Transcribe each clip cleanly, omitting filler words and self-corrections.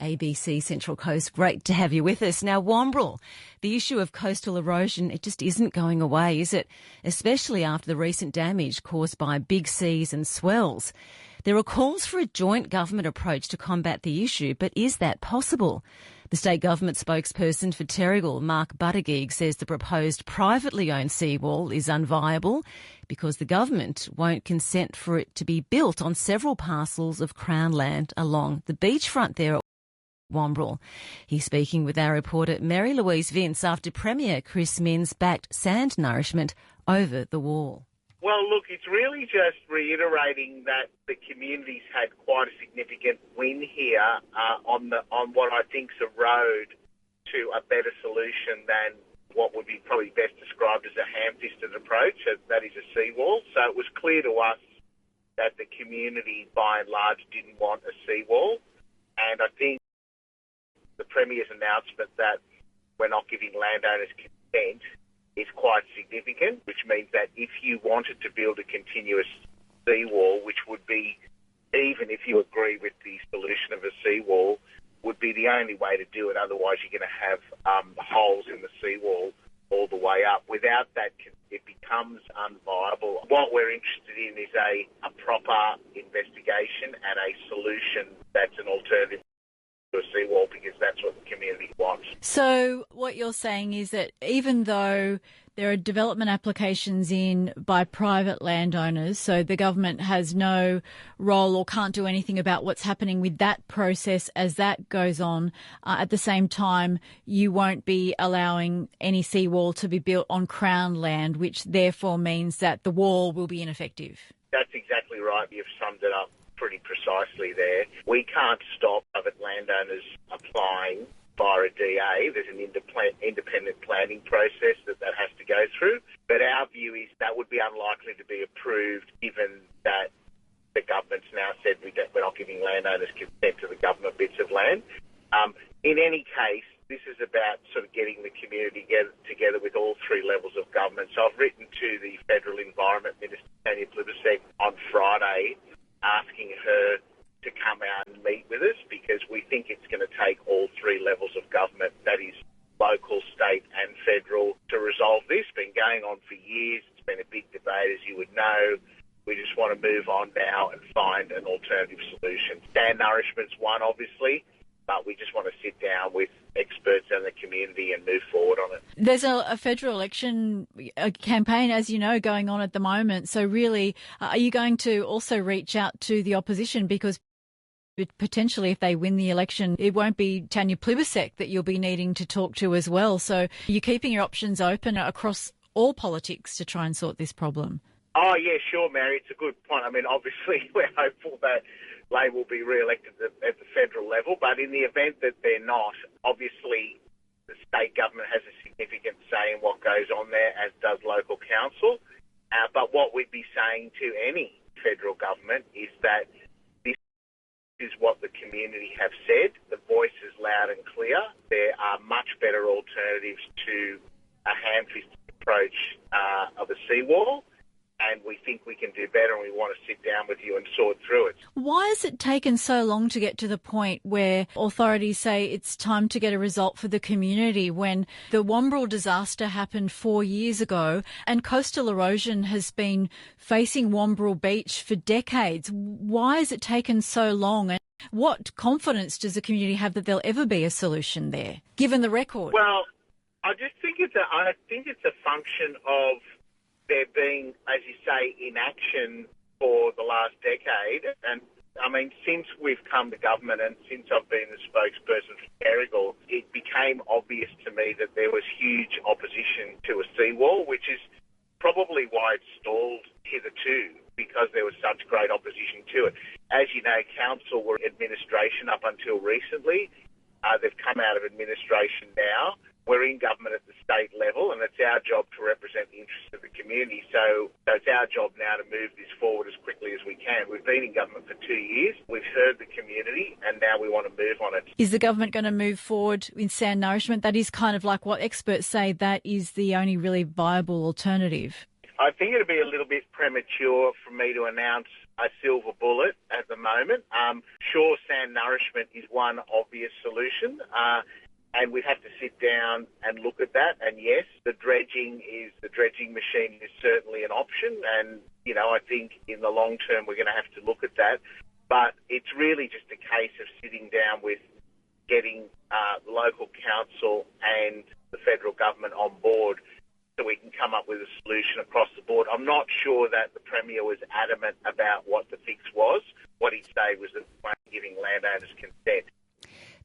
ABC Central Coast. Great to have you with us. Now, Wamberal, the issue of coastal erosion, it just isn't going away, is it? Especially after the recent damage caused by big seas and swells. There are calls for a joint government approach to combat the issue, but is that possible? The state government spokesperson for Terrigal, Mark Buttigieg, says the proposed privately owned seawall is unviable because the government won't consent for it to be built on several parcels of Crown land along the beachfront there at Wamberal. He's speaking with our reporter Mary Louise Vince after Premier Chris Minns backed sand nourishment over the wall. Well, look, it's really just reiterating that the community's had quite a significant win here on what I think's a road to a better solution than what would be probably best described as a ham-fisted approach, that is a seawall. So it was clear to us that the community, by and large, didn't want a seawall. And I think the Premier's announcement that we're not giving landowners consent is quite significant, which means that if you wanted to build a continuous seawall, which would be, even if you agree with the solution of a seawall, would be the only way to do it. Otherwise, you're going to have holes in the seawall all the way up. Without that, it becomes unviable. What we're interested in is a proper investigation and a solution that's an alternative to a seawall, because that's what the community wants. So what you're saying is that even though there are development applications in by private landowners, so the government has no role or can't do anything about what's happening with that process as that goes on, at the same time you won't be allowing any seawall to be built on Crown land, which therefore means that the wall will be ineffective. That's exactly right. You've summed it up pretty precisely there. We can't stop private landowners applying via a DA. There's an independent planning process that has to go through. But our view is that would be unlikely to be approved, given that the government's now said we're not giving landowners consent to the government bits of land. In any case, this is about sort of getting the community together with all three levels of government. So I've written to the Federal Environment Minister, Tanya Plibersek, on Friday, asking her to come out and meet with us, because we think it's going to take all three levels of government, that is local, state and federal, to resolve this. It's been going on for years. It's been a big debate, as you would know. We just want to move on now and find an alternative solution. Sand nourishment's one, obviously, but we just want to sit down with experts and the community and move forward on it. There's a federal election campaign, as you know, going on at the moment. So really, are you going to also reach out to the opposition? Because potentially if they win the election, it won't be Tanya Plibersek that you'll be needing to talk to as well. So you're keeping your options open across all politics to try and sort this problem. Oh, yeah, sure, Mary. It's a good point. I mean, obviously, we're hopeful that Labor will be re-elected at the federal level, but in the event that they're not, obviously the state government has a significant say in what goes on there, as does local council. But what we'd be saying to any federal government is that this is what the community have said. The voice is loud and clear. There are much better alternatives to a ham-fisted approach of a seawall. And we think we can do better, and we want to sit down with you and sort through it. Why has it taken so long to get to the point where authorities say it's time to get a result for the community, when the Wamberal disaster happened 4 years ago and coastal erosion has been facing Wamberal Beach for decades? Why has it taken so long, and what confidence does the community have that there'll ever be a solution there, given the record? Well, I just think it's a function of there being, as you say, inaction for the last decade. And, I mean, since we've come to government and since I've been the spokesperson for Terrigal, it became obvious to me that there was huge opposition to a seawall, which is probably why it stalled hitherto, because there was such great opposition to it. As you know, council were administration up until recently. They've come out of administration now. We're in government at the state level, and it's our job to represent the interests of the community. So it's our job now to move this forward as quickly as we can. We've been in government for 2 years. We've heard the community, and now we want to move on it. Is the government going to move forward in sand nourishment? That is kind of like what experts say that is the only really viable alternative. I think it'd be a little bit premature for me to announce a silver bullet at the moment. Sure, sand nourishment is one obvious solution, and we have to sit down and look at that. And yes, the dredging machine is certainly an option. And, you know, I think in the long term we're going to have to look at that. But it's really just a case of sitting down with getting local council and the federal government on board so we can come up with a solution across the board. I'm not sure that the Premier was adamant about what the fix was. What he'd say was that we weren't giving landowners consent.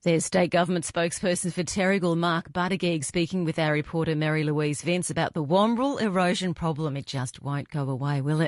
There's State Government spokesperson for Terrigal, Mark Buttigieg, speaking with our reporter Mary Louise Vince about the Wamberal erosion problem. It just won't go away, will it?